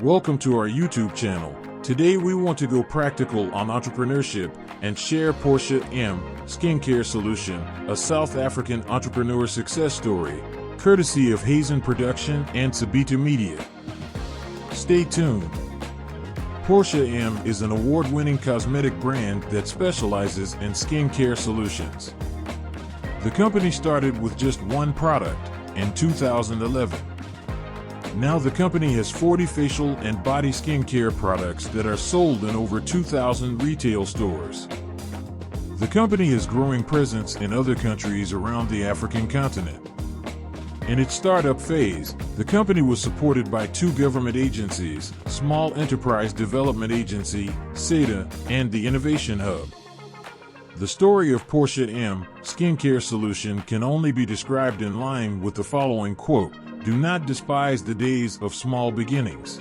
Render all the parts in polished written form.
Welcome to our YouTube channel. Today we want to go practical on entrepreneurship and share Portia M Skincare Solution, a South African entrepreneur success story, courtesy of Hazen Production and Sabita Media. Stay tuned. Portia M is an award-winning cosmetic brand that specializes in skincare solutions. The company started with just one product in 2011. Now the company has 40 facial and body skincare products that are sold in over 2,000 retail stores. The company has growing presence in other countries around the African continent. In its startup phase, the company was supported by 2 government agencies, Small Enterprise Development Agency, SEDA, and the Innovation Hub. The story of Portia M Skincare Solution can only be described in line with the following quote: "Do not despise the days of small beginnings."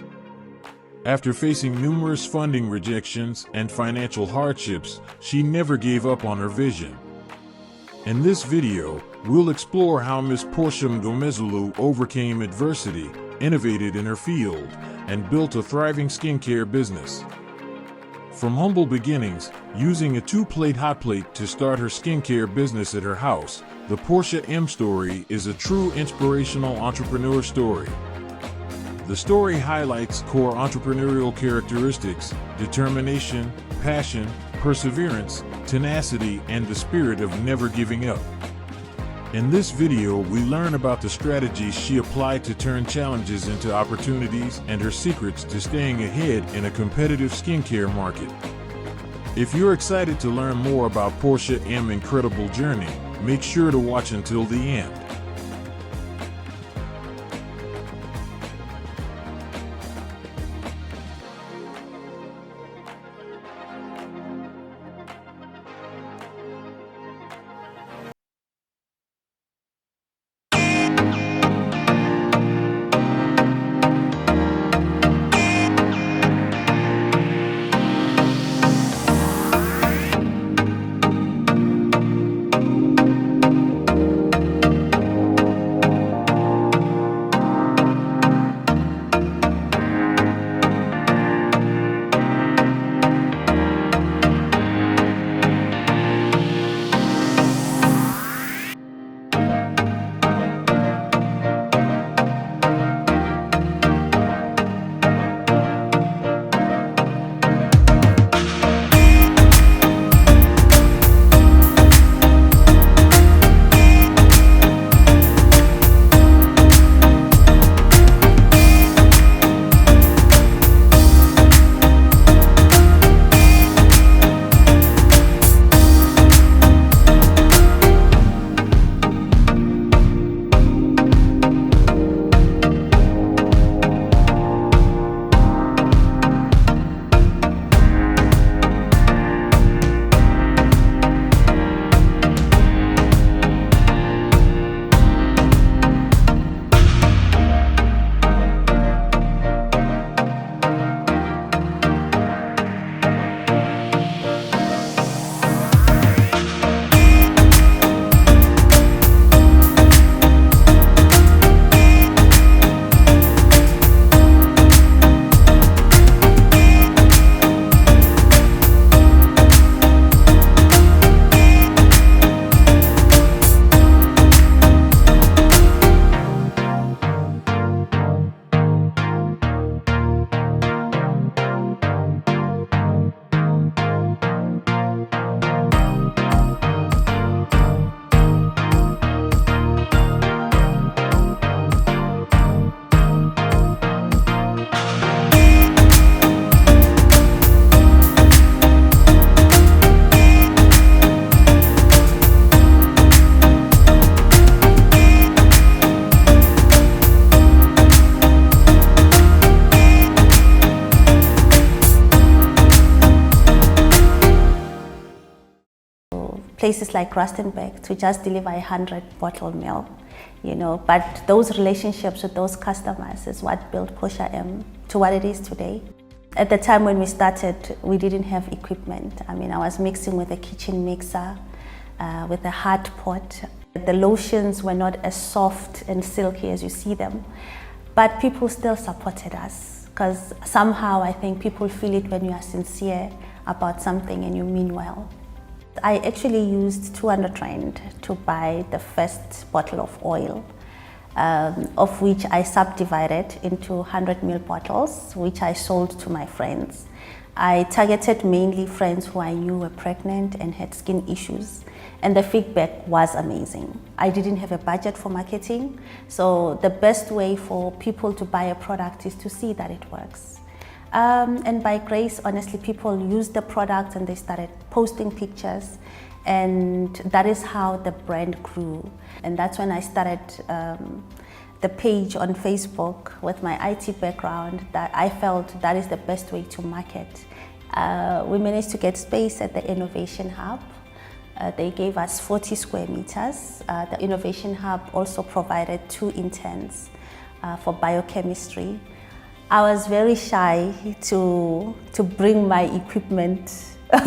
After facing numerous funding rejections and financial hardships, she never gave up on her vision. In this video, we'll explore how Ms Portia Mngomezulu overcame adversity, innovated in her field, and built a thriving skincare business. From humble beginnings, using a 2-plate hot plate to start her skincare business at her house, the Portia M story is a true inspirational entrepreneur story. The story highlights core entrepreneurial characteristics: determination, passion, perseverance, tenacity, and the spirit of never giving up. In this video, we learn about the strategies she applied to turn challenges into opportunities and her secrets to staying ahead in a competitive skincare market. If you're excited to learn more about Portia M's incredible journey, make sure to watch until the end. Places like Rustenburg to just deliver 100 bottle meal, but those relationships with those customers is what built Portia M to what it is today. At the time when we started, we didn't have equipment. I was mixing with a kitchen mixer, with a hard pot. The lotions were not as soft and silky as you see them, but people still supported us. because somehow I think people feel it when you are sincere about something and you mean well. I actually used 200 rand to buy the first bottle of oil, of which I subdivided into 100 ml bottles, which I sold to my friends. I targeted mainly friends who I knew were pregnant and had skin issues, and the feedback was amazing. I didn't have a budget for marketing, so the best way for people to buy a product is to see that it works. And by grace, honestly, people used the product and they started posting pictures, and that is how the brand grew. And that's when I started the page on Facebook with my IT background, that I felt that is the best way to market. We managed to get space at the Innovation Hub. They gave us 40 square meters. The Innovation Hub also provided 2 interns for biochemistry. I was very shy to bring my equipment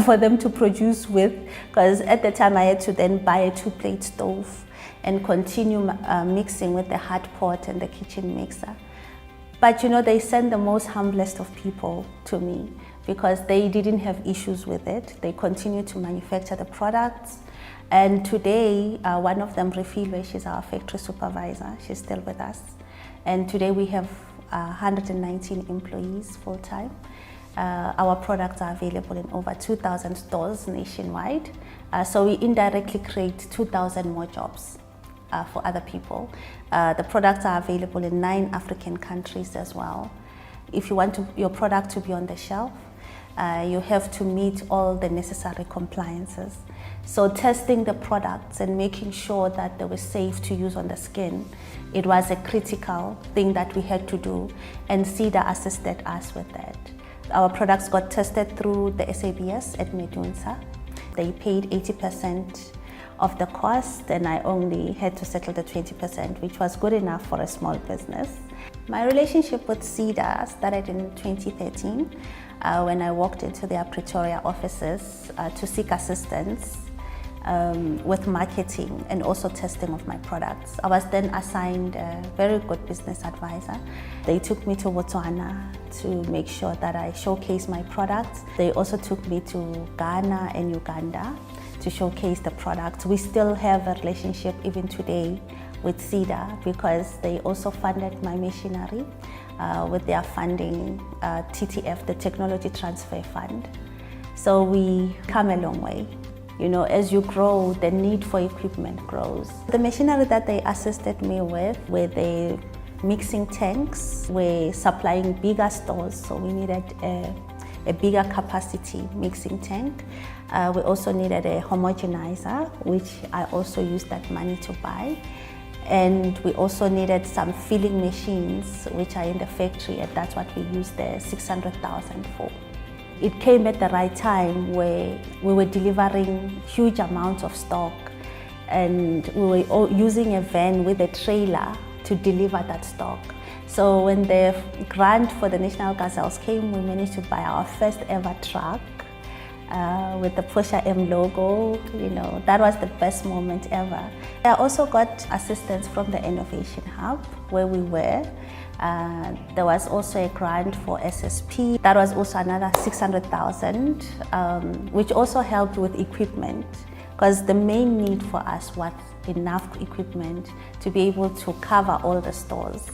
for them to produce with, because at the time I had to then buy a 2-plate stove and continue mixing with the hot pot and the kitchen mixer. But you know, they sent the most humblest of people to me because they didn't have issues with it. They continued to manufacture the products. And today, one of them, Refilwe, she's our factory supervisor. She's still with us. And today we have 119 employees full-time. Our products are available in over 2,000 stores nationwide. So we indirectly create 2,000 more jobs for other people. The products are available in 9 African countries as well. If you want your product to be on the shelf, you have to meet all the necessary compliances. So testing the products and making sure that they were safe to use on the skin, it was a critical thing that we had to do, and SEDA assisted us with that. Our products got tested through the SABS at Medunsa. They paid 80% of the cost, and I only had to settle the 20%, which was good enough for a small business. My relationship with SEDA started in 2013 when I walked into their Pretoria offices to seek assistance with marketing and also testing of my products. I was then assigned a very good business advisor. They took me to Botswana to make sure that I showcase my products. They also took me to Ghana and Uganda to showcase the products. We still have a relationship even today with SEDA because they also funded my machinery with their funding, TTF, the Technology Transfer Fund. So we come a long way. You know, as you grow, the need for equipment grows. The machinery that they assisted me with were the mixing tanks. We're supplying bigger stores, so we needed a bigger capacity mixing tank. We also needed a homogenizer, which I also used that money to buy. And we also needed some filling machines, which are in the factory, and that's what we used the 600,000 for. It came at the right time where we were delivering huge amounts of stock, and we were using a van with a trailer to deliver that stock. So when the grant for the National Gazelles came, we managed to buy our first ever truck with the Portia M logo. You know, that was the best moment ever. I also got assistance from the Innovation Hub where we were. There was also a grant for SSP. That was also another 600,000, which also helped with equipment, because the main need for us was enough equipment to be able to cover all the stores.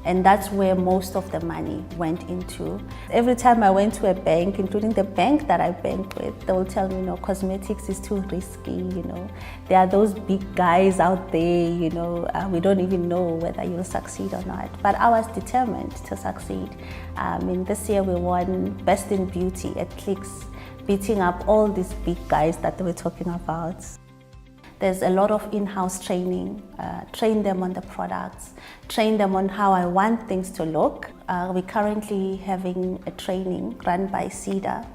And that's where most of the money went into. Every time I went to a bank, including the bank that I bank with, they will tell me, you know, cosmetics is too risky, you know. There are those big guys out there, you know, we don't even know whether you'll succeed or not. But I was determined to succeed. This year we won Best in Beauty at Clicks, beating up all these big guys that they were talking about. There's a lot of in-house training, train them on the products, train them on how I want things to look. We're currently having a training run by SEDA.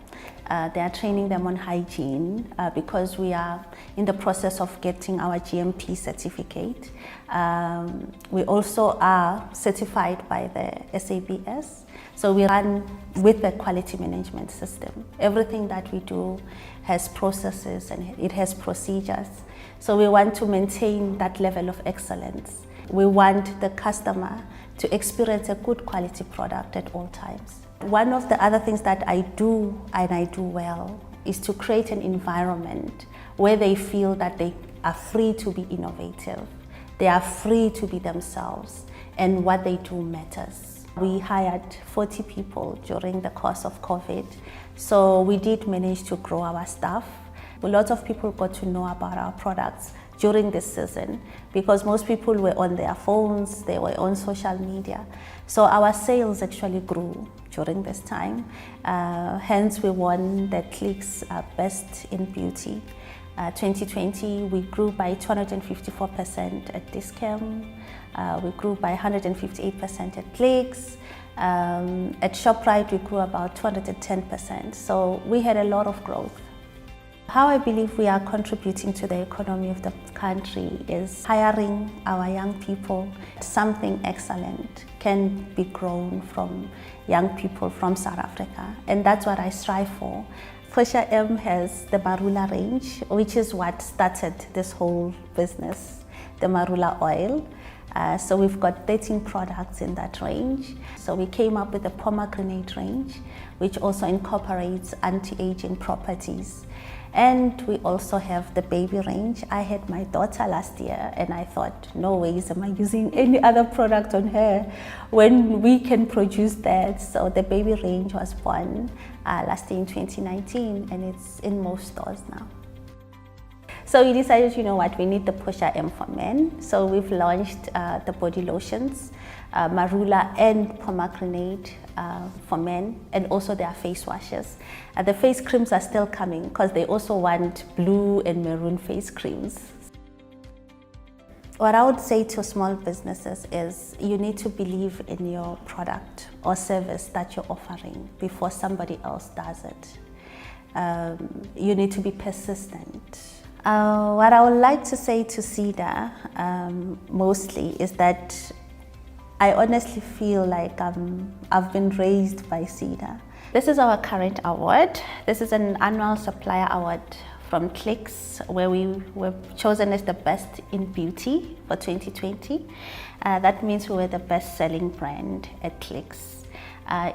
They are training them on hygiene because we are in the process of getting our GMP certificate. We also are certified by the SABS. So we run with a quality management system. Everything that we do has processes and it has procedures. So we want to maintain that level of excellence. We want the customer to experience a good quality product at all times. One of the other things that I do, and I do well, is to create an environment where they feel that they are free to be innovative. They are free to be themselves, and what they do matters. We hired 40 people during the course of COVID, so we did manage to grow our staff. A lot of people got to know about our products during this season because most people were on their phones, they were on social media. So our sales actually grew during this time. Hence we won the Clicks Best in Beauty. 2020 we grew by 254% at Discam. We grew by 158% at Clicks. At ShopRite we grew about 210%. So we had a lot of growth. How I believe we are contributing to the economy of the country is hiring our young people. Something excellent can be grown from young people from South Africa, and that's what I strive for. Portia M has the Marula range, which is what started this whole business, the Marula oil. So we've got 13 products in that range. So we came up with the pomegranate range, which also incorporates anti-aging properties. And we also have the baby range. I had my daughter last year and I thought, no ways am I using any other product on her when we can produce that. So the baby range was born last year in 2019 and it's in most stores now. So we decided, you know what, we need the Portia M for men. So we've launched the body lotions, Marula and pomegranate for men, and also their face washes. The face creams are still coming because they also want blue and maroon face creams. What I would say to small businesses is you need to believe in your product or service that you're offering before somebody else does it. You need to be persistent. What I would like to say to SEDA mostly is that I honestly feel like I've been raised by SEDA. This is our current award. This is an annual supplier award from Clicks, where we were chosen as the best in beauty for 2020. That means we were the best-selling brand at Clicks.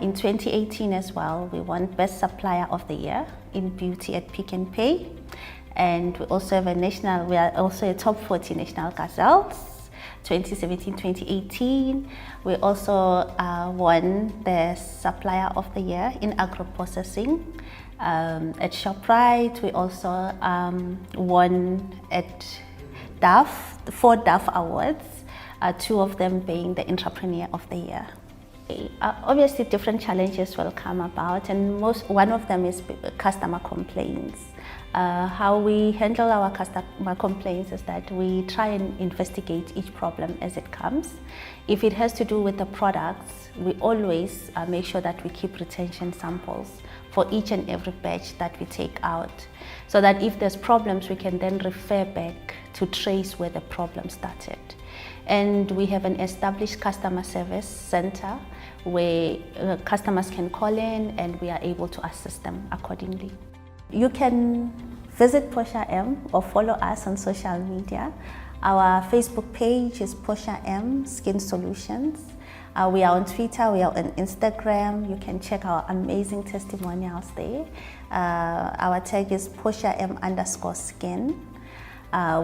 In 2018 as well, we won Best Supplier of the Year in Beauty at Pick n Pay. And we also have we are also a top 40 national gazelles, 2017-2018. We also won the Supplier of the Year in Agro-Processing at ShopRite. We also won at DAF, 4 DAF awards, 2 of them being the Entrepreneur of the Year. Obviously different challenges will come about, and one of them is customer complaints. How we handle our customer complaints is that we try and investigate each problem as it comes. If it has to do with the products, we always make sure that we keep retention samples for each and every batch that we take out, so that if there's problems, we can then refer back to trace where the problem started. And we have an established customer service center where customers can call in and we are able to assist them accordingly. You can visit Portia M or follow us on social media. Our Facebook page is Portia M Skin Solutions. We are on Twitter, we are on Instagram. You can check our amazing testimonials there. Our tag is Portia M_skin.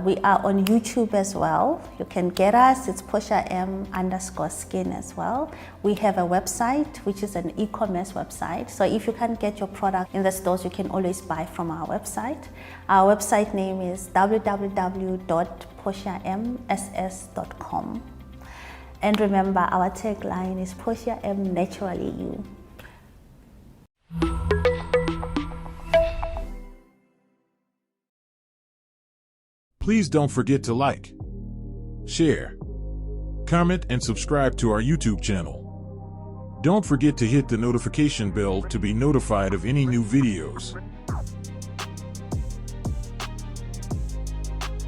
We are on YouTube as well. You can get us, it's Portia M_skin as well. We have a website, which is an e-commerce website. So if you can't get your product in the stores, you can always buy from our website. Our website name is www.portiamss.com. And remember, our tagline is Portia M Naturally You. Please don't forget to like, share, comment, and subscribe to our YouTube channel. Don't forget to hit the notification bell to be notified of any new videos.